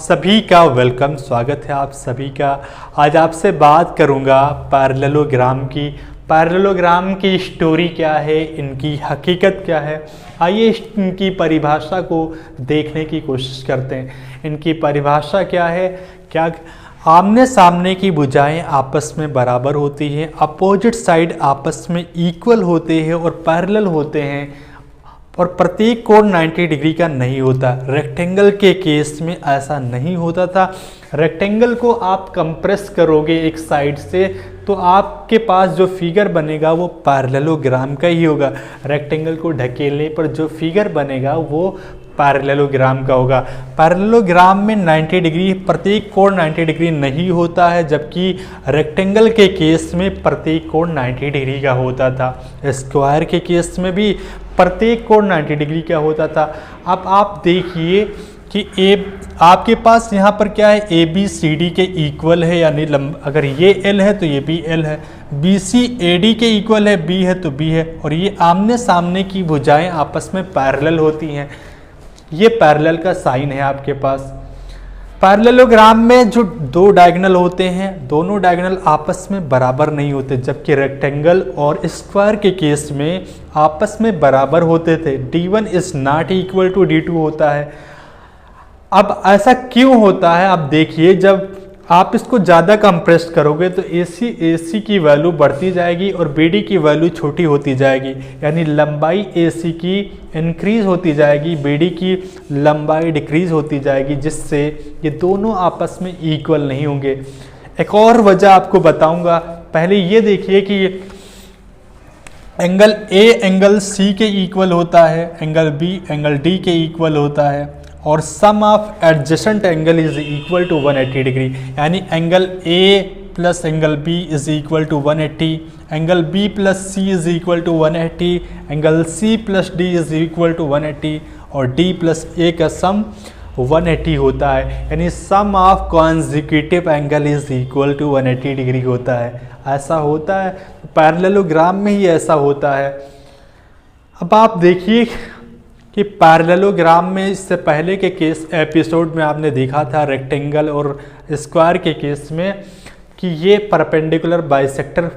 सभी का वेलकम, स्वागत है आप सभी का। आज आपसे बात करूंगा पैरेललोग्राम की। पैरेललोग्राम की स्टोरी क्या है, इनकी हकीकत क्या है, आइए इनकी परिभाषा को देखने की कोशिश करते हैं। इनकी परिभाषा क्या है? क्या आमने सामने की भुजाएं आपस में बराबर होती हैं, अपोजिट साइड आपस में इक्वल होते हैं और पैरेलल होते हैं, और प्रत्येक कोण 90 डिग्री का नहीं होता। रेक्टेंगल के केस में ऐसा नहीं होता था। रेक्टेंगल को आप कंप्रेस करोगे एक साइड से तो आपके पास जो फिगर बनेगा वो पैरेललोग्राम का ही होगा। रेक्टेंगल को ढकेलने पर जो फिगर बनेगा वो पैरेललोग्राम का होगा। पैरेललोग्राम में 90 डिग्री, प्रत्येक कोण 90 डिग्री नहीं होता है, जबकि रेक्टेंगल के केस में प्रत्येक कोण 90 डिग्री का होता था। स्क्वायर के केस में भी प्रत्येक कोण 90 डिग्री का होता था। अब आप देखिए कि आपके पास यहाँ पर क्या है, ए बी सी डी के इक्वल है, यानी अगर ये एल है तो ये भी एल है, बी सी ए डी के इक्वल है, बी है तो बी है, और ये आमने सामने की भुजाएं आपस में पैरेलल होती हैं। ये पैरेलल का साइन है आपके पास। पैरेललोग्राम में जो दो डायगोनल होते हैं, दोनों डायगोनल आपस में बराबर नहीं होते, जबकि रेक्टेंगल और स्क्वायर के केस में आपस में बराबर होते थे। D1 is not equal to D2 होता है। अब ऐसा क्यों होता है? आप देखिए, जब आप इसको ज़्यादा कंप्रेस करोगे तो AC की वैल्यू बढ़ती जाएगी और BD की वैल्यू छोटी होती जाएगी, यानी लंबाई AC की इंक्रीज होती जाएगी, BD की लंबाई डिक्रीज होती जाएगी, जिससे ये दोनों आपस में इक्वल नहीं होंगे। एक और वजह आपको बताऊंगा। पहले ये देखिए कि एंगल A एंगल C के इक्वल होता है, एंगल B एंगल D के इक्वल होता है, और sum of adjacent angle is equal to 180 degree, यानी angle A plus angle B is equal to 180, angle B plus C is equal to 180, angle C plus D is equal to 180, और D plus A का सम 180 होता है, यानी sum of consecutive angle is equal to 180 degree होता है। ऐसा होता है पैरेललोग्राम में ही ऐसा होता है। अब आप देखिए कि पैरेललोग्राम में इससे पहले के केस एपिसोड में आपने देखा था रेक्टेंगल और स्क्वायर के केस में कि ये परपेंडिकुलर बाइसेक्टर,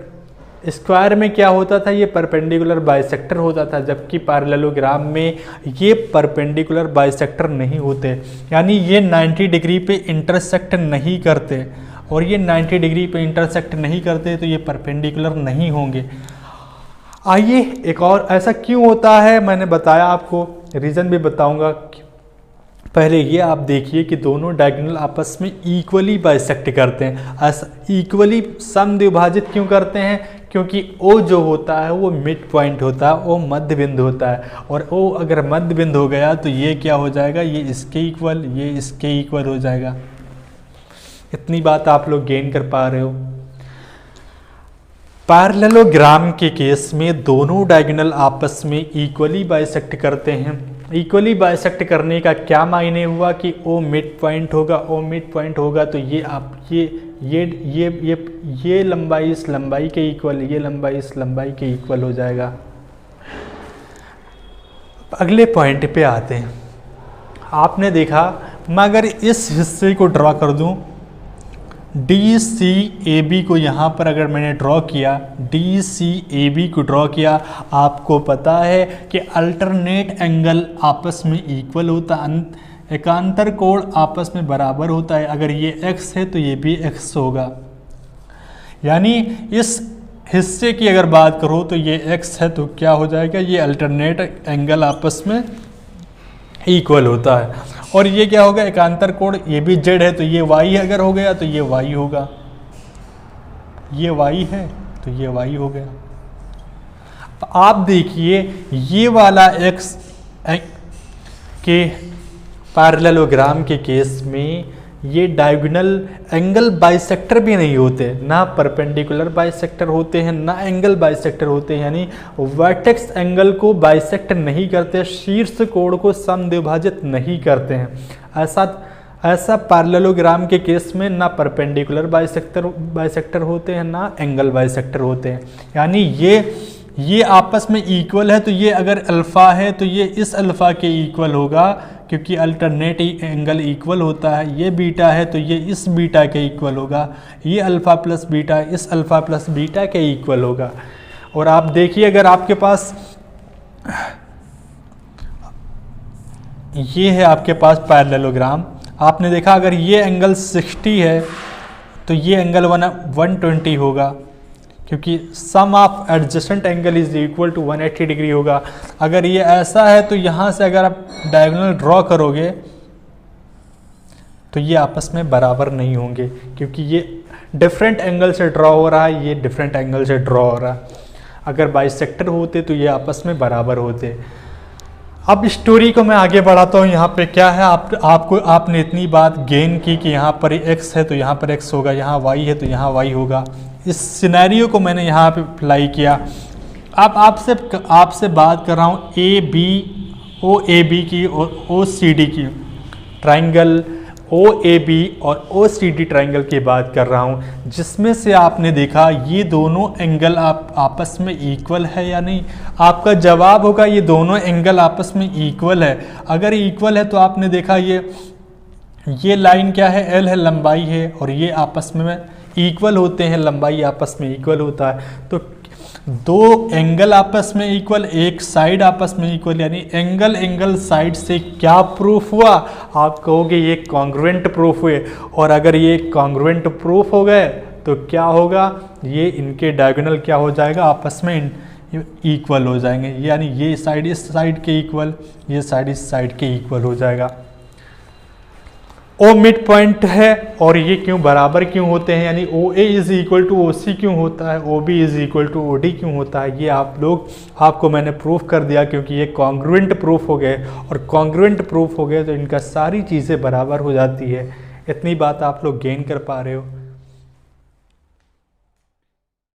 स्क्वायर में क्या होता था, ये परपेंडिकुलर बाइसेक्टर होता था, जबकि पैरेललोग्राम में ये परपेंडिकुलर बाइसेक्टर नहीं होते, यानी ये 90 डिग्री पे इंटरसेक्ट नहीं करते, और ये 90 डिग्री पे इंटरसेक्ट नहीं करते तो ये परपेंडिकुलर नहीं होंगे। आइए एक और ऐसा क्यों होता है मैंने बताया आपको, रीज़न भी बताऊंगा। पहले ये आप देखिए कि दोनों डायगोनल आपस में इक्वली बाइसेक्ट करते हैं। ऐसा इक्वली समद्विभाजित क्यों करते हैं? क्योंकि O जो होता है वो मिड पॉइंट होता है, O मध्य बिंदु होता है, और O अगर मध्य बिंदु हो गया तो ये क्या हो जाएगा, ये इसके इक्वल, ये इसके इक्वल हो जाएगा। इतनी बात आप लोग गेन कर पा रहे हो। पैरेललोग्राम के केस में दोनों डायगोनल आपस में इक्वली बाइसेक्ट करते हैं। इक्वली बाइसेक्ट करने का क्या मायने हुआ कि O मिड पॉइंट होगा, O मिड पॉइंट होगा तो ये आप ये लंबाई इस लंबाई के इक्वल, ये लंबाई इस लंबाई के इक्वल हो जाएगा। अगले पॉइंट पे आते हैं। आपने देखा, मैं अगर इस हिस्से को ड्रॉ कर दूं, DCAB को यहाँ पर अगर मैंने ड्रॉ किया, DCAB को ड्रॉ किया, आपको पता है कि अल्टरनेट एंगल आपस में इक्वल होता है, एकांतर कोण आपस में बराबर होता है। अगर ये x है तो ये भी x होगा, यानी इस हिस्से की अगर बात करो तो ये x है तो क्या हो जाएगा, ये अल्टरनेट एंगल आपस में इक्वल होता है। और ये क्या होगा, एकांतर कोण, ये भी z है तो ये y अगर हो गया तो ये y होगा, ये y है तो ये y हो गया। तो आप देखिए ये वाला x के पैरेललोग्राम के केस में ये डायगोनल एंगल बाइसेक्टर भी नहीं होते, ना परपेंडिकुलर बाइसेक्टर होते हैं ना एंगल बाइसेक्टर होते हैं, यानी वर्टेक्स एंगल को बाइसेक्ट नहीं करते, शीर्ष कोण को समद्विभाजित नहीं करते हैं। ऐसा पैरेललोग्राम के केस में ना परपेंडिकुलर बाइसेक्टर होते हैं ना एंगल बाइसेक्टर होते हैं, यानी ये आपस में इक्वल है, तो ये अगर अल्फ़ा है तो ये इस अल्फ़ा के इक्वल होगा, क्योंकि अल्टरनेट एंगल इक्वल होता है। ये बीटा है तो ये इस बीटा के इक्वल होगा। ये अल्फ़ा प्लस बीटा इस अल्फ़ा प्लस बीटा के इक्वल होगा। और आप देखिए, अगर आपके पास ये है आपके पास पैरेललोग्राम, आपने देखा अगर ये एंगल 60 है तो ये एंगल 120 होगा, क्योंकि sum of adjacent angle is equal to 180 degree होगा। अगर ये ऐसा है तो यहाँ से अगर आप डायगोनल ड्रॉ करोगे तो ये आपस में बराबर नहीं होंगे, क्योंकि ये डिफरेंट एंगल से ड्रॉ हो रहा है, ये डिफरेंट एंगल से ड्रॉ हो रहा है। अगर बाइसेक्टर होते तो ये आपस में बराबर होते। अब स्टोरी को मैं आगे बढ़ाता हूँ। यहाँ पे क्या है, आपने इतनी बात गेन की कि यहाँ पर x है तो यहाँ पर x होगा, यहाँ y है तो यहाँ y होगा। इस सिनेरियो को मैंने यहाँ पे अप्लाई किया। अब आपसे बात कर रहा हूँ OAB की और OCD की, ट्राइंगल OAB और OCD ट्राइंगल की बात कर रहा हूँ, जिसमें से आपने देखा ये दोनों एंगल आपस में इक्वल है या नहीं। आपका जवाब होगा ये दोनों एंगल आपस में इक्वल है। अगर इक्वल है तो आपने देखा ये लाइन क्या है, L है, लंबाई है, और ये आपस में इक्वल होते हैं, लंबाई आपस में इक्वल होता है। तो दो एंगल आपस में इक्वल, एक साइड आपस में इक्वल, यानी एंगल साइड से क्या प्रूफ हुआ, आप कहोगे ये कॉन्ग्रुएंट प्रूफ हुए। और अगर ये कॉन्ग्रुएंट प्रूफ हो गए तो क्या होगा, ये इनके डायगोनल क्या हो जाएगा, आपस में इक्वल हो जाएंगे, यानी ये साइड इस साइड के इक्वल, ये साइड इस साइड के इक्वल हो जाएगा। O मिड पॉइंट है, और ये क्यों बराबर क्यों होते हैं, यानी OA is equal to OC क्यों होता है, OB is equal to OD क्यों होता है, ये आपको मैंने प्रूफ कर दिया, क्योंकि ये कॉन्ग्रुएंट प्रूफ हो गए। और कॉन्ग्रुएंट प्रूफ हो गए तो इनका सारी चीज़ें बराबर हो जाती है। इतनी बात आप लोग गेन कर पा रहे हो।